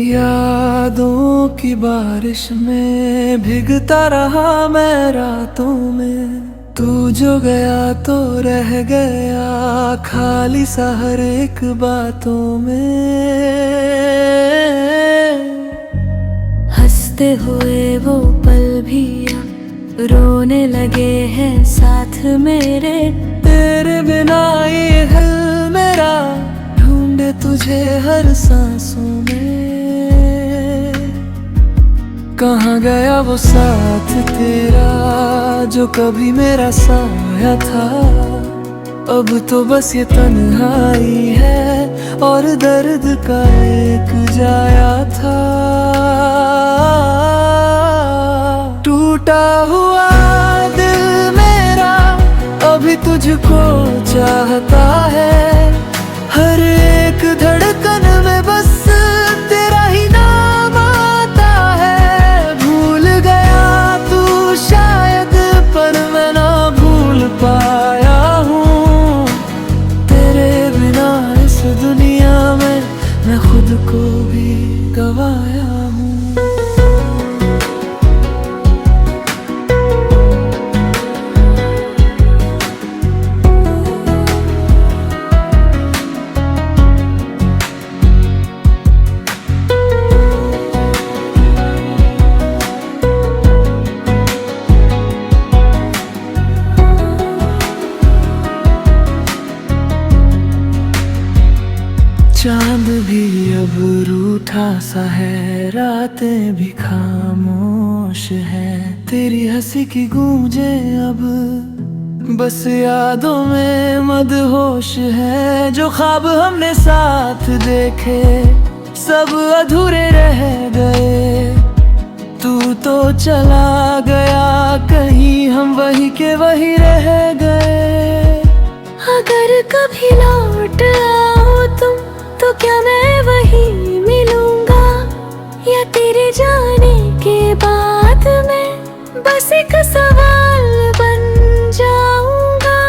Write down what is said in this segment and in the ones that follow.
यादों की बारिश में भीगता रहा मैं रातों में। तू जो गया तो रह गया खाली सा हर एक बातों में। हंसते हुए वो पल भी अब रोने लगे हैं साथ मेरे। तेरे बिना ये दिल मेरा ढूंढे तुझे हर सांसों में। कहाँ गया वो साथ तेरा जो कभी मेरा साया था। अब तो बस ये तन्हाई है और दर्द का एक जाया था। टूटा हुआ दिल मेरा अभी तुझको चाहता है। हर एक धड़कन में बस तेरा ही नाम आता है। भूल गया तू शायद पर मैं ना भूल पाया हूँ। तेरे बिना इस दुनिया में मैं खुद को भी गवाया हूँ। चांद भी अब रूठा सा है, रातें भी खामोश है। तेरी हंसी की गूंजे अब बस यादों में मदहोश है। जो ख्वाब हमने साथ देखे सब अधूरे रह गए। तू तो चला गया कहीं, हम वही के वही रह गए। अगर कभी लौट आओ तुम तो क्या मैं वही मिलूंगा, या तेरे जाने के बाद मैं बस एक सवाल बन जाऊंगा।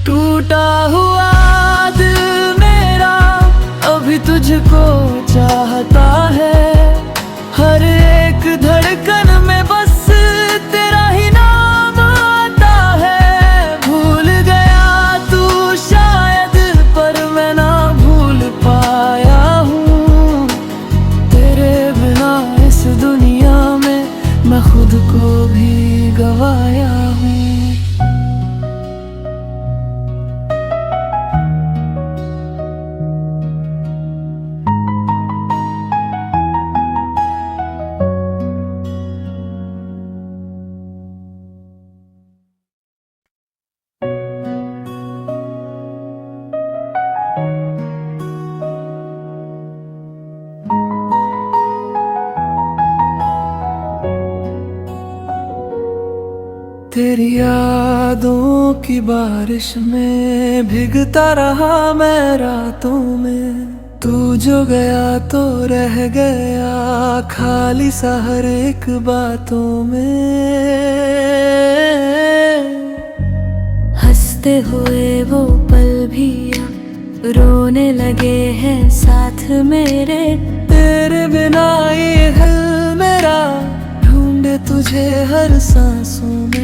टूटा हुआ दिल मेरा अभी तुझको चाहता है। हर एक धड़कन में बस तेरा ही नाम आता है। भूल गया तू शायद पर मैं ना भूल पाया हूँ। तेरे बिना इस दुनिया में मैं खुद को भी गवाया हूँ। तेरी यादों की बारिश में भीगता रहा मैं रातों में। तू जो गया तो रह गया खाली सा हर एक बातों में। हंसते हुए वो पल भी अब रोने लगे हैं साथ मेरे। तेरे बिना ये दिल मेरा ढूंढे तुझे हर सांसों में।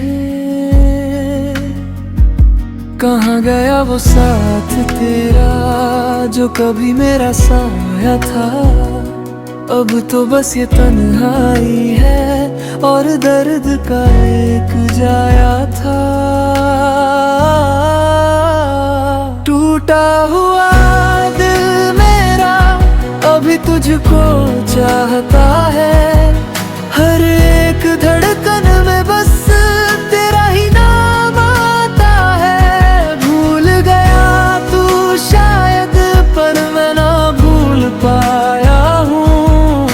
कहाँ गया वो साथ तेरा जो कभी मेरा साया था। अब तो बस ये तन्हाई है और दर्द का एक जाया था। टूटा हुआ दिल मेरा अभी तुझको चाहता है। हर एक धड़कन में बस तेरा ही नाम आता है। भूल गया तू शायद पर मैं ना भूल पाया हूँ।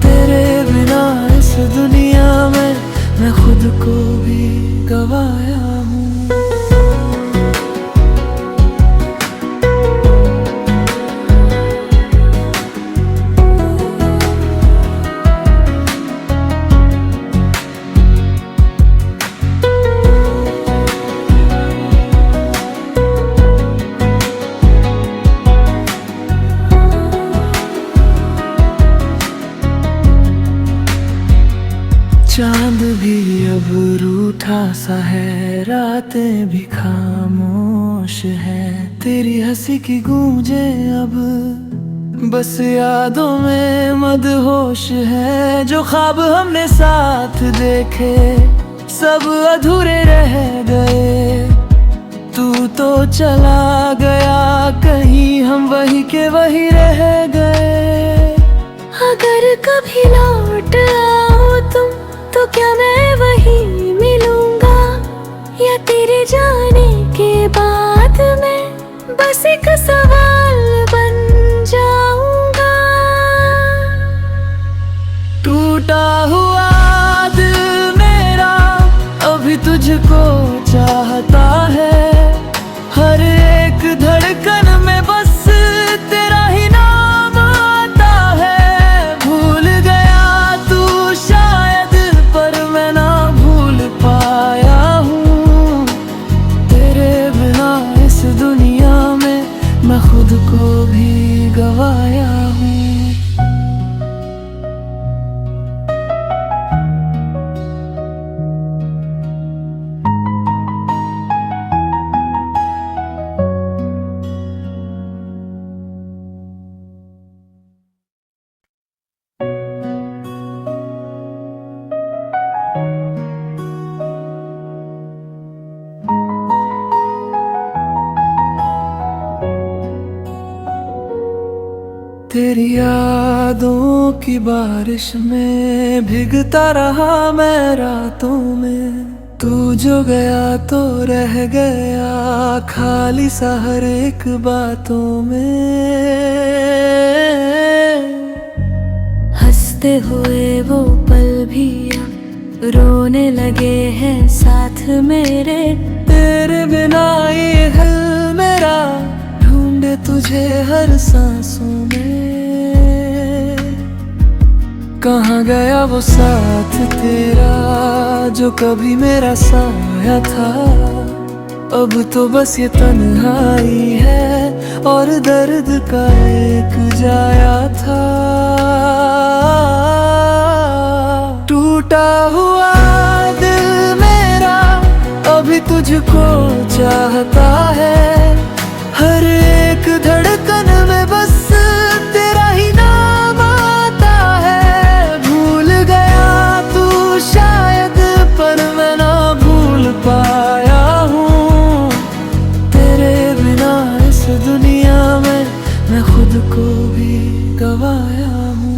तेरे बिना इस दुनिया में मैं खुद को भी गवाया हूँ। भी अब रूठा सा है, रातें भी खामोश है। तेरी हंसी की गूंजे अब बस यादों में मदहोश है। जो ख्वाब हमने साथ देखे सब अधूरे रह गए। तू तो चला गया कहीं, हम वही के वही रह गए। अगर कभी लौट आओ तुम तो क्या मैं वही मिलूंगा, या तेरे जाने के बाद मैं बस एक सवाल बन जाऊंगा। टूटा हुआ दिल मेरा अभी तुझको चाहता है। हर एक धड़कन में बस तेरा ही नाम आता है। भूल गया तू शायद पर मैं ना भूल पाया हूँ। तेरे बिना इस दुनिया में मैं खुद को भी गवाया हूँ। तेरी यादों की बारिश में भीगता रहा मैं रातों में। तू जो गया तो रह गया खाली सा हर एक बातों में। हंसते हुए वो पल भी अब रोने लगे हैं साथ मेरे। तेरे बिना ये दिल मेरा ढूंढे तुझे हर सांसों में। कहाँ गया वो साथ तेरा जो कभी मेरा साया था। अब तो बस ये तन्हाई है और दर्द का एक जाया था। टूटा हुआ दिल मेरा अभी तुझको चाहता है। हर एक धड़कन में बस तेरा ही नाम आता है। भूल गया तू शायद पर मैं ना भूल पाया हूँ। तेरे बिना इस दुनिया में मैं खुद को भी गवाया हूँ।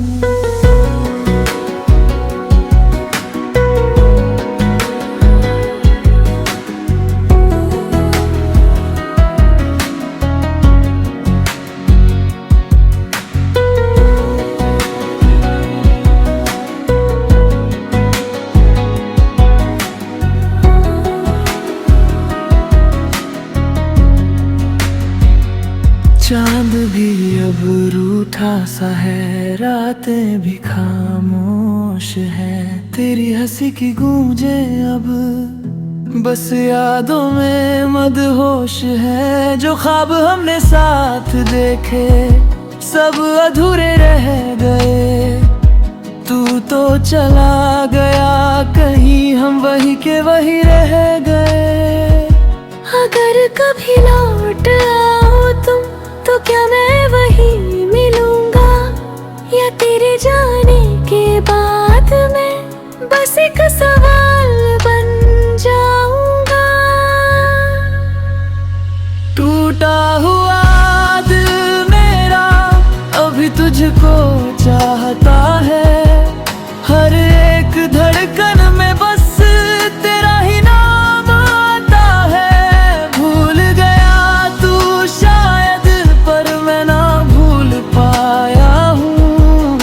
चांद भी अब रूठा सा है, रातें भी खामोश है। तेरी हंसी की गूंजे अब बस यादों में मदहोश है। जो ख्वाब हमने साथ देखे सब अधूरे रह गए। तू तो चला गया कहीं, हम वही के वही रह गए। अगर कभी लौट आओ तुम तो क्या मैं वही मिलूंगा, या तेरे जाने के बाद मैं बस एक सवाल बन जाऊंगा। टूटा हुआ दिल मेरा अभी तुझको चाहता है। हर एक धड़कन में बस तेरा ही नाम आता है। भूल गया तू शायद पर मैं ना भूल पाया हूँ।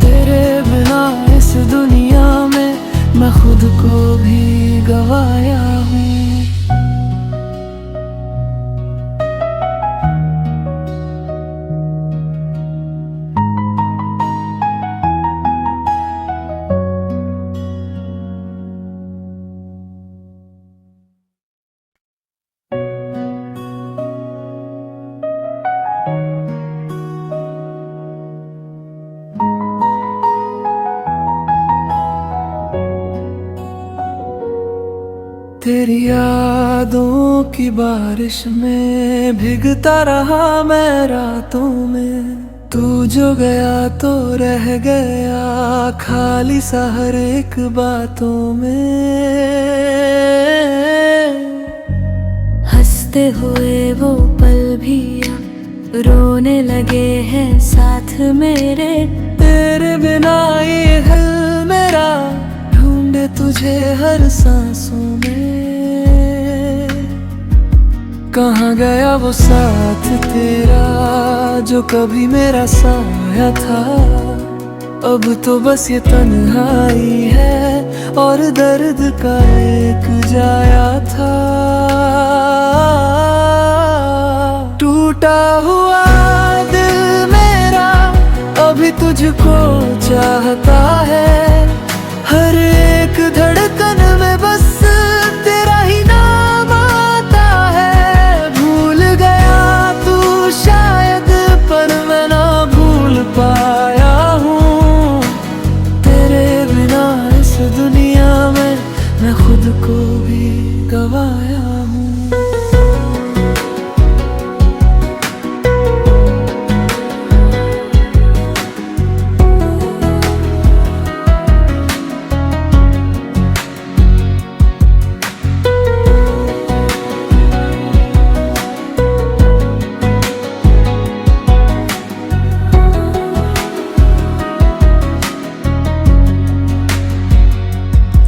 तेरे बिना इस दुनिया में मैं खुद को भी गवाया हूँ। तेरी यादों की बारिश में भीगता रहा मैं रातों में। तू जो गया तो रह गया खाली सा हर एक बातों में। हंसते हुए वो पल भी अब रोने लगे हैं साथ मेरे। तेरे बिना ये दिल मेरा ढूंढे तुझे हर सांसों में। कहाँ गया वो साथ तेरा जो कभी मेरा साया था। अब तो बस ये तन्हाई है और दर्द का एक जाया था। टूटा हुआ दिल मेरा अभी तुझको चाहता है। हर एक धड़कन में बस तेरा ही नाम आता है। भूल गया तू शायद पर मैं ना भूल पाया हूँ। तेरे बिना इस दुनिया में मैं खुद को भी गवाया हूँ।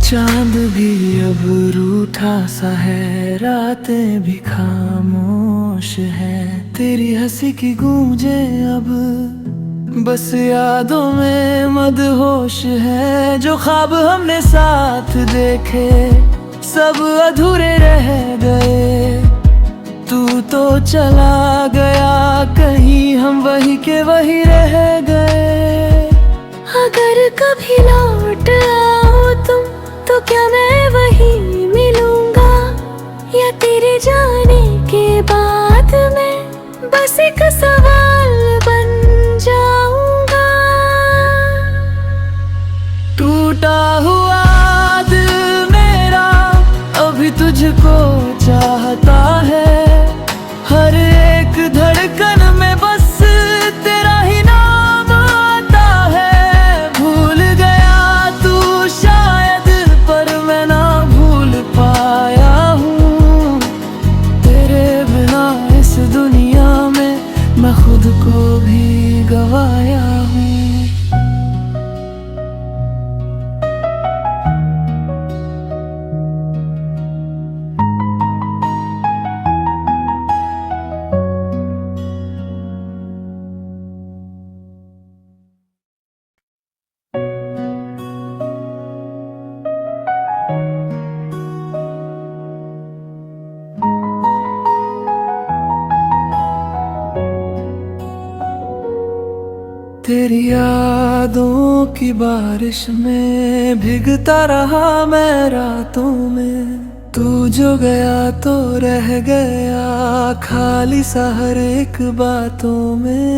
चांद भी अब रूठा सा है, रातें भी खामोश है। तेरी हंसी की गूंजे अब बस यादों में मदहोश है। जो ख्वाब हमने साथ देखे सब अधूरे रह गए। तू तो चला गया कहीं हम वही के वही रह गए। अगर कभी लौट आओ तुम तो क्या मैं वही मिलूंगा, या तेरे जाने के बाद मैं बस एक सवाल बन जाऊंगा। टूटा हुआ दिल मेरा अभी तुझको चाहता है। हर एक धड़कन में बस तेरा ही नाम आता है। भूल गया तू शायद पर मैं ना भूल पाया हूँ। तेरे बिना इस दुनिया में मैं खुद को भी गवाया हूँ। तेरी यादों की बारिश में भीगता रहा मैं रातों में। तू जो गया तो रह गया खाली सा हर एक बातों में।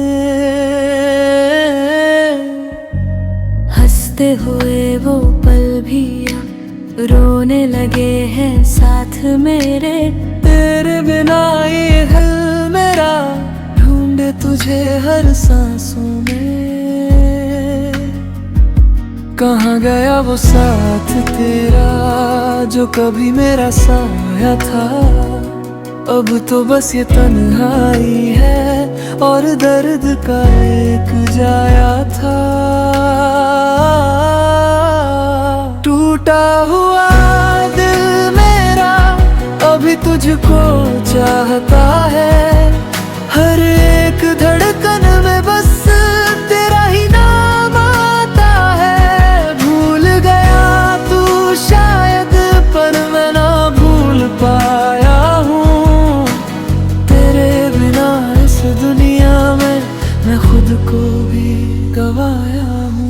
हंसते हुए वो पल भी अब रोने लगे हैं साथ मेरे। तेरे बिना ये दिल मेरा ढूंढे तुझे हर सांसों में। कहाँ गया वो साथ तेरा जो कभी मेरा साया था। अब तो बस ये तन्हाई है और दर्द का एक जाया था। टूटा हुआ दिल मेरा अभी तुझको चाहता है। हर एक धड़कन में बस तेरा ही नाम आता है। भूल गया तू शायद पर मैं ना भूल पाया हूँ। तेरे बिना इस दुनिया में मैं खुद को भी गवाया हूँ।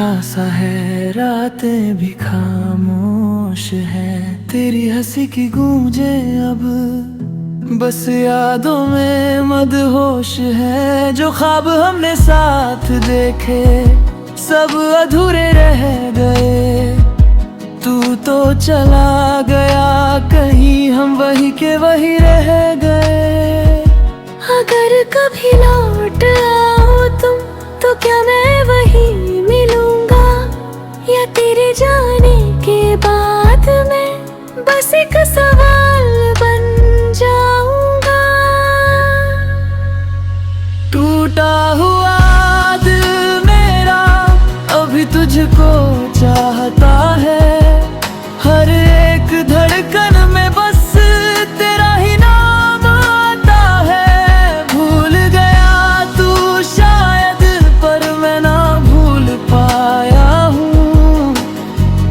सा है, रातें भी खामोश है। तेरी हंसी की गूंजे अब बस यादों में मदहोश है। जो ख्वाब हमने साथ देखे सब अधूरे रह गए। तू तो चला गया कहीं, हम वही के वही रह गए। अगर कभी लौट आओ तुम तो क्या मैं वही मिलूंगा, या तेरे जाने के बाद मैं बस एक सवाल बन जाऊंगा। टूटा हुआ दिल मेरा अभी तुझको चाहता है। हर एक धड़कन में बस तेरा ही नाम आता है। भूल गया तू शायद, पर मैं ना भूल पाया हूँ।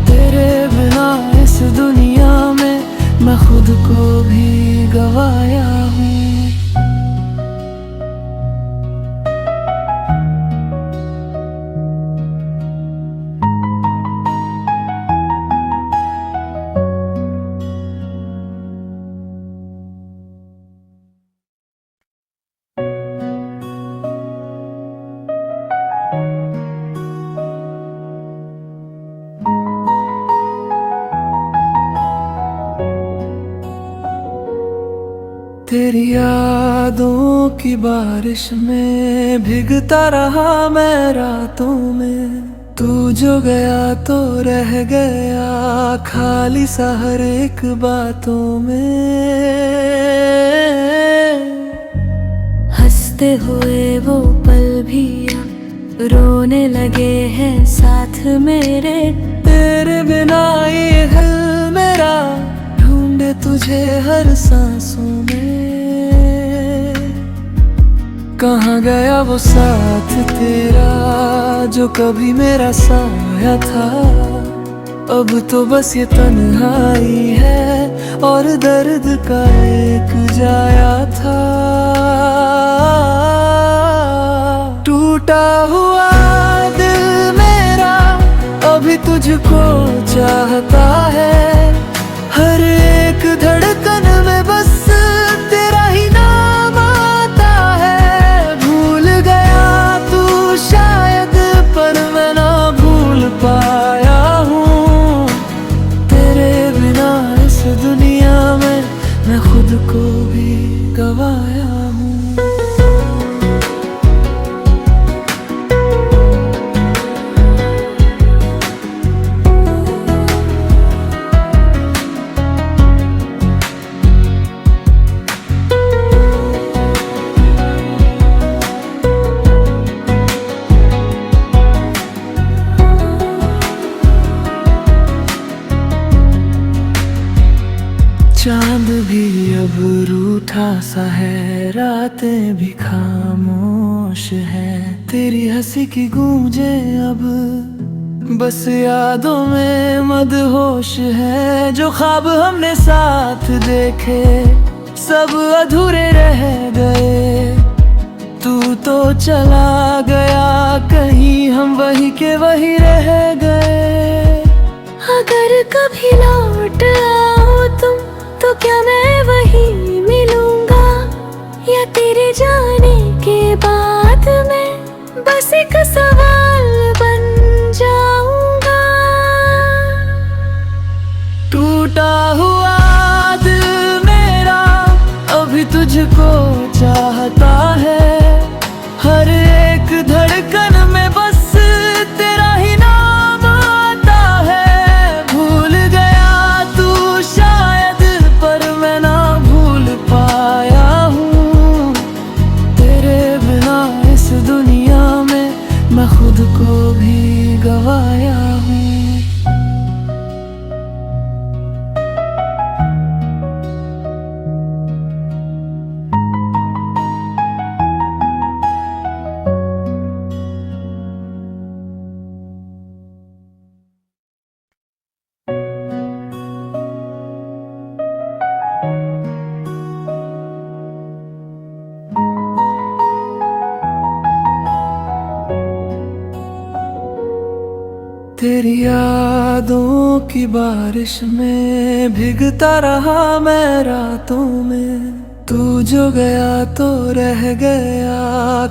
तेरे बिना इस दुनिया में मैं खुद को भी गवाया हूँ। तेरी यादों की बारिश में भीगता रहा मैं रातों में। तू जो गया तो रह गया खाली सा हर एक बातों में। हंसते हुए वो पल भी अब रोने लगे हैं साथ मेरे। तेरे बिना ये दिल मेरा ढूंढे तुझे हर सांसों में। कहाँ गया वो साथ तेरा जो कभी मेरा साया था। अब तो बस ये तन्हाई है और दर्द का एक जाया था। टूटा हुआ दिल मेरा अभी तुझको चाहता है। हर एक धड़कन में बस तेरा ही नाम आता है। भूल गया तू शायद, पर मैं ना भूल पाया हूँ। तेरे बिना इस दुनिया में मैं खुद को भी गवाया हूँ। चांद भी अब रूठा सा है, रातें भी खामोश है। तेरी हंसी की गूंजे अब बस यादों में मदहोश है। जो ख्वाब हमने साथ देखे सब अधूरे रह गए। तू तो चला गया कहीं, हम वही के वही रह गए। अगर कभी लौट आओ तुम तो क्या मैं वही मिलूंगा, या तेरे जाने के बाद मैं बस एक सवाल बन जाऊंगा। टूटा हुआ दिल मेरा अभी तुझको चाहता है। हर एक धड़कन में बस तेरा ही नाम आता है। भूल गया तू शायद, पर मैं ना भूल पाया हूँ। तेरे बिना इस दुनिया में मैं खुद को तेरी यादों की बारिश में भीगता रहा मैं रातों में। तू जो गया तो रह गया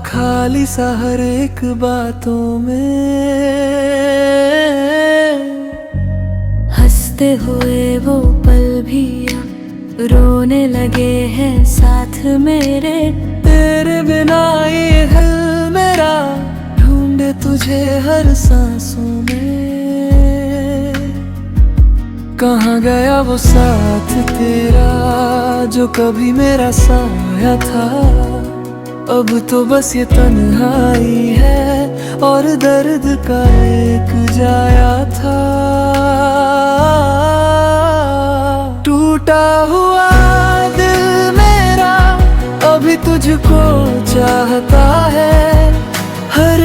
खाली सा हर एक बातों में। हंसते हुए वो पल भी अब रोने लगे हैं साथ मेरे। तेरे बिना ये दिल मेरा ढूंढे तुझे हर सांसों में। कहाँ गया वो साथ तेरा जो कभी मेरा साया था। अब तो बस ये तन्हाई है और दर्द का एक जाया था। टूटा हुआ दिल मेरा अभी तुझको चाहता है। हर